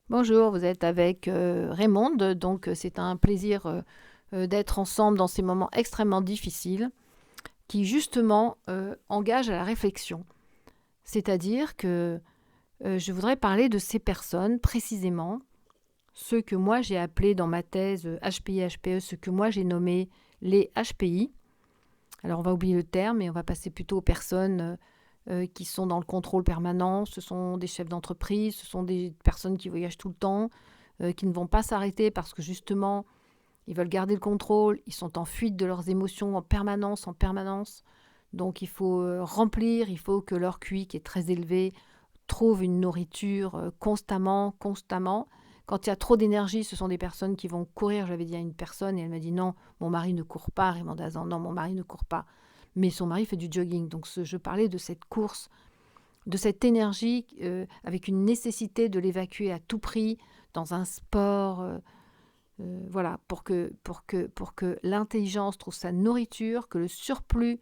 Bonjour, vous êtes avec Raymonde, donc c'est un plaisir d'être ensemble dans ces moments extrêmement difficiles qui justement engagent à la réflexion. C'est-à-dire que je voudrais parler de ces personnes précisément, ceux que moi j'ai appelés dans ma thèse HPI-HPE, ceux que moi j'ai nommés les HPI. Alors on va oublier le terme et on va passer plutôt aux personnes qui sont dans le contrôle permanent, ce sont des chefs d'entreprise, ce sont des personnes qui voyagent tout le temps, qui ne vont pas s'arrêter parce que justement, ils veulent garder le contrôle, ils sont en fuite de leurs émotions en permanence, en permanence. Donc il faut remplir, il faut que leur QI, qui est très élevé, trouve une nourriture constamment, constamment. Quand il y a trop d'énergie, ce sont des personnes qui vont courir. J'avais dit à une personne et elle m'a dit non, mon mari ne court pas, Raymond Dazan, non, mon mari ne court pas. Mais son mari fait du jogging. Donc je parlais de cette course, de cette énergie avec une nécessité de l'évacuer à tout prix dans un sport. Voilà, pour que l'intelligence trouve sa nourriture, que le surplus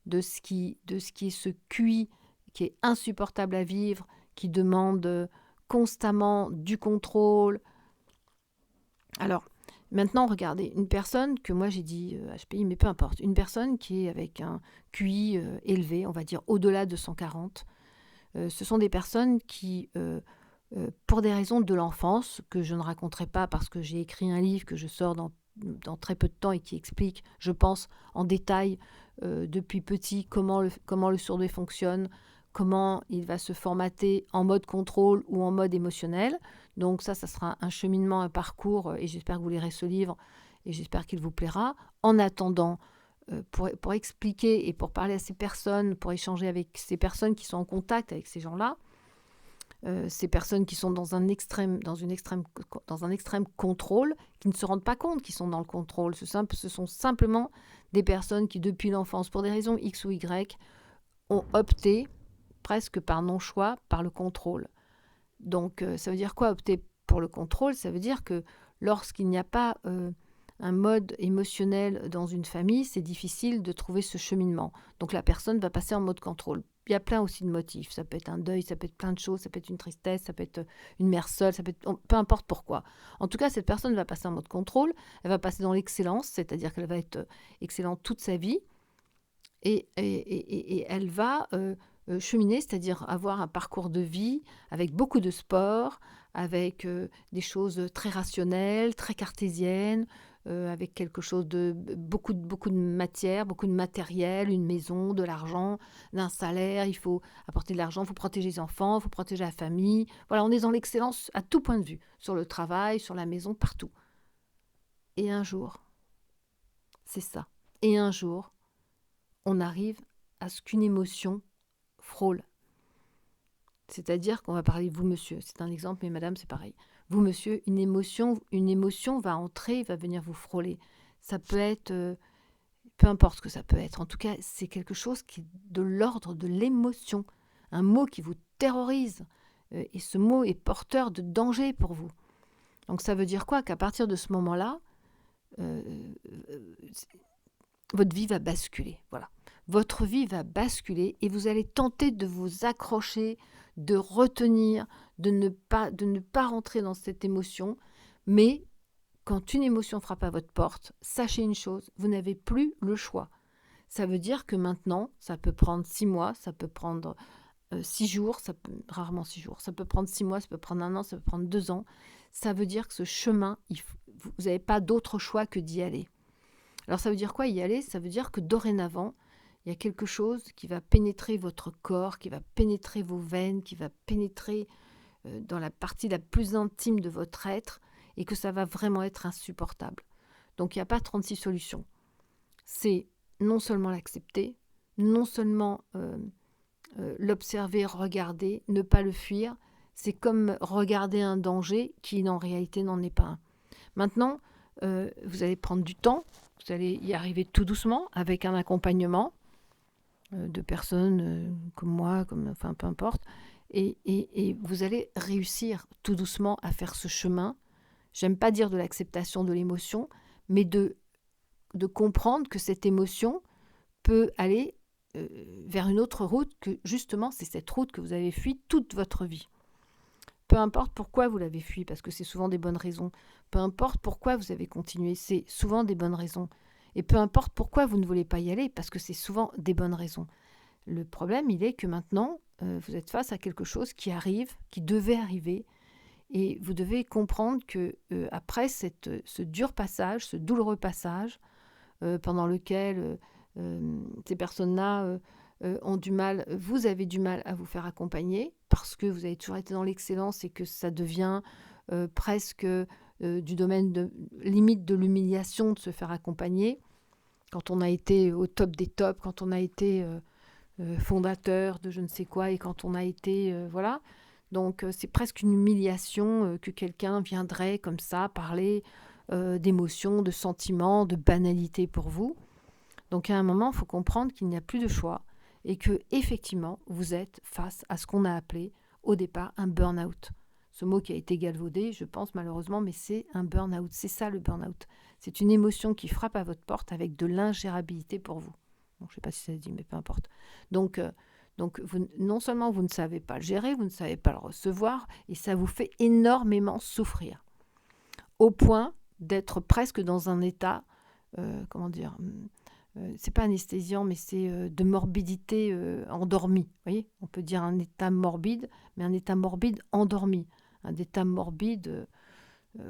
de ce qui est ce QI qui est insupportable à vivre, qui demande constamment du contrôle. Alors, maintenant, regardez, une personne que moi j'ai dit HPI, mais peu importe, une personne qui est avec un QI élevé, on va dire au-delà de 140, ce sont des personnes qui, pour des raisons de l'enfance, que je ne raconterai pas parce que j'ai écrit un livre que je sors dans très peu de temps et qui explique, je pense, en détail depuis petit comment le surdoué fonctionne, comment il va se formater en mode contrôle ou en mode émotionnel. Donc ça sera un cheminement, un parcours, et j'espère que vous lirez ce livre et j'espère qu'il vous plaira. En attendant, pour expliquer et pour parler à ces personnes, pour échanger avec ces personnes qui sont en contact avec ces gens-là, ces personnes qui sont dans un extrême contrôle, qui ne se rendent pas compte qu'ils sont dans le contrôle. Ce sont simplement des personnes qui, depuis l'enfance, pour des raisons X ou Y, ont opté, presque par non-choix, par le contrôle. Donc, ça veut dire quoi, opter pour le contrôle? Ça veut dire que lorsqu'il n'y a pas un mode émotionnel dans une famille, c'est difficile de trouver ce cheminement. Donc, la personne va passer en mode contrôle. Il y a plein aussi de motifs. Ça peut être un deuil, ça peut être plein de choses, ça peut être une tristesse, ça peut être une mère seule, ça peut être peu importe pourquoi. En tout cas, cette personne va passer en mode contrôle, elle va passer dans l'excellence, c'est-à-dire qu'elle va être excellente toute sa vie, et elle va cheminer, c'est-à-dire avoir un parcours de vie avec beaucoup de sport, avec des choses très rationnelles, très cartésiennes, avec quelque chose de beaucoup de matière, beaucoup de matériel, une maison, de l'argent, d'un salaire. Il faut apporter de l'argent, il faut protéger les enfants, il faut protéger la famille. Voilà, on est dans l'excellence à tout point de vue, sur le travail, sur la maison, partout. Et un jour, c'est ça. Et un jour, on arrive à ce qu'une émotion frôle. C'est-à-dire qu'on va parler vous, monsieur. C'est un exemple, mais madame, c'est pareil. Vous, monsieur, une émotion va entrer, va venir vous frôler. Ça peut être, peu importe ce que ça peut être. En tout cas, c'est quelque chose qui est de l'ordre de l'émotion. Un mot qui vous terrorise. Et ce mot est porteur de danger pour vous. Donc ça veut dire quoi? Qu'à partir de ce moment-là, euh, votre vie va basculer. Voilà. Votre vie va basculer et vous allez tenter de vous accrocher, de retenir, de ne pas rentrer dans cette émotion. Mais quand une émotion frappe à votre porte, sachez une chose, vous n'avez plus le choix. Ça veut dire que maintenant, ça peut prendre 6 mois, ça peut prendre 6 jours, rarement 6 jours, ça peut prendre 6 mois, ça peut prendre 1 an, ça peut prendre 2 ans. Ça veut dire que ce chemin, vous n'avez pas d'autre choix que d'y aller. Alors ça veut dire quoi y aller? Ça veut dire que dorénavant, il y a quelque chose qui va pénétrer votre corps, qui va pénétrer vos veines, qui va pénétrer dans la partie la plus intime de votre être et que ça va vraiment être insupportable. Donc il n'y a pas 36 solutions. C'est non seulement l'accepter, non seulement l'observer, regarder, ne pas le fuir. C'est comme regarder un danger qui en réalité n'en est pas un. Maintenant, vous allez prendre du temps, vous allez y arriver tout doucement avec un accompagnement de personnes comme moi, enfin peu importe, et vous allez réussir tout doucement à faire ce chemin. J'aime pas dire de l'acceptation de l'émotion, mais de comprendre que cette émotion peut aller vers une autre route, que justement c'est cette route que vous avez fui toute votre vie. Peu importe pourquoi vous l'avez fui, parce que c'est souvent des bonnes raisons. Peu importe pourquoi vous avez continué, c'est souvent des bonnes raisons. Et peu importe pourquoi vous ne voulez pas y aller, parce que c'est souvent des bonnes raisons. Le problème, il est que maintenant, vous êtes face à quelque chose qui arrive, qui devait arriver, et vous devez comprendre que après ce dur passage, ce douloureux passage, pendant lequel ces personnes-là ont du mal, vous avez du mal à vous faire accompagner parce que vous avez toujours été dans l'excellence et que ça devient presque du domaine de limite de l'humiliation de se faire accompagner. Quand on a été au top des tops, quand on a été fondateur de je ne sais quoi et quand on a été voilà. Donc c'est presque une humiliation que quelqu'un viendrait comme ça parler d'émotions, de sentiments, de banalité pour vous. Donc à un moment, il faut comprendre qu'il n'y a plus de choix et que effectivement, vous êtes face à ce qu'on a appelé au départ un burn-out. Ce mot qui a été galvaudé, je pense malheureusement, mais c'est un burn-out. C'est ça le burn-out. C'est une émotion qui frappe à votre porte avec de l'ingérabilité pour vous. Bon, je ne sais pas si ça se dit, mais peu importe. Donc vous, non seulement vous ne savez pas le gérer, vous ne savez pas le recevoir, et ça vous fait énormément souffrir. Au point d'être presque dans un état, comment dire, c'est pas anesthésiant, mais c'est de morbidité endormie. Vous voyez, on peut dire un état morbide, mais un état morbide endormi. Un état morbide,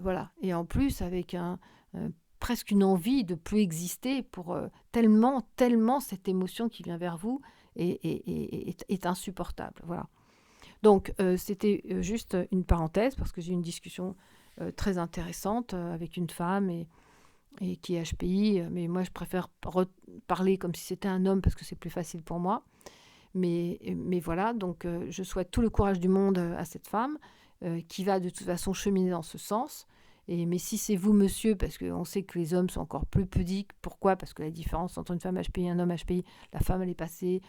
voilà. Et en plus, avec presque une envie de plus exister pour tellement cette émotion qui vient vers vous est insupportable. Voilà. Donc, c'était juste une parenthèse parce que j'ai eu une discussion très intéressante avec une femme et qui est HPI, mais moi je préfère parler comme si c'était un homme parce que c'est plus facile pour moi. Mais voilà, donc je souhaite tout le courage du monde à cette femme qui va de toute façon cheminer dans ce sens. Mais si c'est vous, monsieur, parce qu'on sait que les hommes sont encore plus pudiques, pourquoi? Parce que la différence entre une femme HPI et un homme HPI, la femme, elle est passée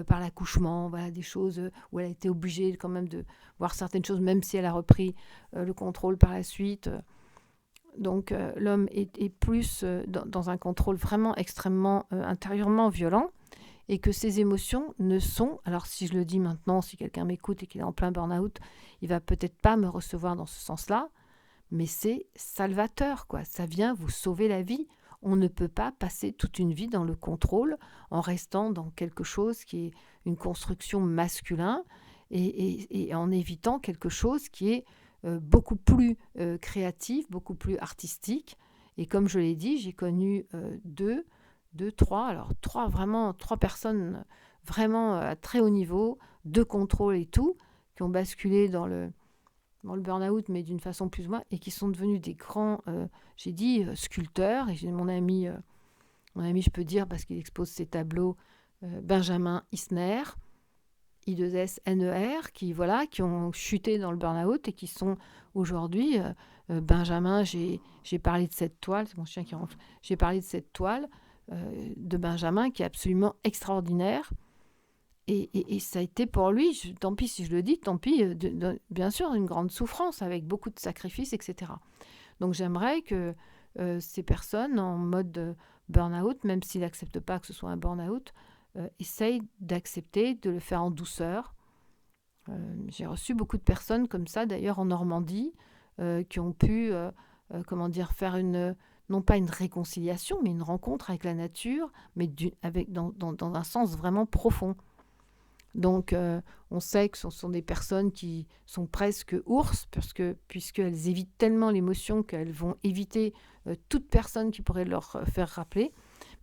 par l'accouchement, voilà, des choses où elle a été obligée quand même de voir certaines choses, même si elle a repris le contrôle par la suite. Donc l'homme est plus dans un contrôle vraiment extrêmement intérieurement violent et que ses émotions ne sont, alors si je le dis maintenant, si quelqu'un m'écoute et qu'il est en plein burn-out, il va peut-être pas me recevoir dans ce sens-là, mais c'est salvateur, quoi. Ça vient vous sauver la vie. On ne peut pas passer toute une vie dans le contrôle en restant dans quelque chose qui est une construction masculin et en évitant quelque chose qui est beaucoup plus créatif, beaucoup plus artistique. Et comme je l'ai dit, j'ai connu trois personnes vraiment à très haut niveau, de contrôle et tout, qui ont basculé dans le burn-out, mais d'une façon plus ou moins, et qui sont devenus des grands, j'ai dit, sculpteurs. Et j'ai mon ami, je peux dire, parce qu'il expose ses tableaux, Benjamin Isner, I2SNER, qui ont chuté dans le burn-out et qui sont aujourd'hui, Benjamin, j'ai parlé de cette toile, c'est mon chien qui ronfle, j'ai parlé de cette toile de Benjamin qui est absolument extraordinaire. Et ça a été pour lui, tant pis si je le dis, tant pis, bien sûr, une grande souffrance avec beaucoup de sacrifices, etc. Donc j'aimerais que ces personnes en mode burn-out, même s'ils n'acceptent pas que ce soit un burn-out, essayent d'accepter de le faire en douceur. J'ai reçu beaucoup de personnes comme ça, d'ailleurs en Normandie, qui ont pu faire non pas une réconciliation, mais une rencontre avec la nature, mais dans un sens vraiment profond. Donc, on sait que ce sont des personnes qui sont presque ours, puisqu'elles évitent tellement l'émotion qu'elles vont éviter toute personne qui pourrait leur faire rappeler.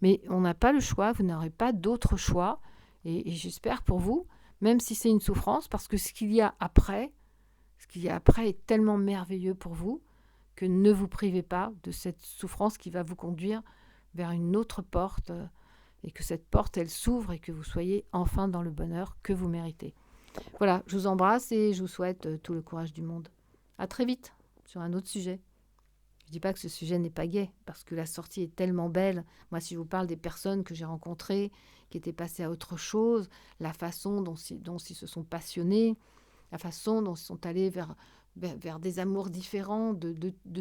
Mais on n'a pas le choix, vous n'aurez pas d'autre choix. Et j'espère pour vous, même si c'est une souffrance, parce que ce qu'il y a après est tellement merveilleux pour vous que ne vous privez pas de cette souffrance qui va vous conduire vers une autre porte et que cette porte, elle s'ouvre et que vous soyez enfin dans le bonheur que vous méritez. Voilà, je vous embrasse et je vous souhaite tout le courage du monde. À très vite sur un autre sujet. Je ne dis pas que ce sujet n'est pas gai, parce que la sortie est tellement belle. Moi, si je vous parle des personnes que j'ai rencontrées, qui étaient passées à autre chose, la façon dont ils se sont passionnés, la façon dont ils sont allés vers des amours différents de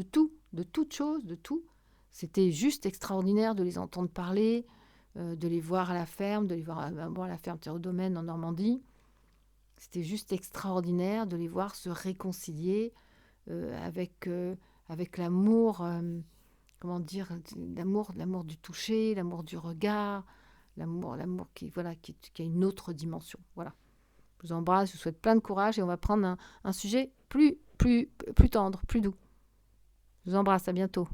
tout, de toute chose, de tout. C'était juste extraordinaire de les entendre parler, de les voir à la ferme, de les voir à la ferme Terre au Domaine en Normandie. C'était juste extraordinaire de les voir se réconcilier avec l'amour, comment dire, l'amour du toucher, l'amour du regard, l'amour qui a une autre dimension. Voilà. Je vous embrasse, je vous souhaite plein de courage et on va prendre un sujet plus tendre, plus doux. Je vous embrasse, à bientôt.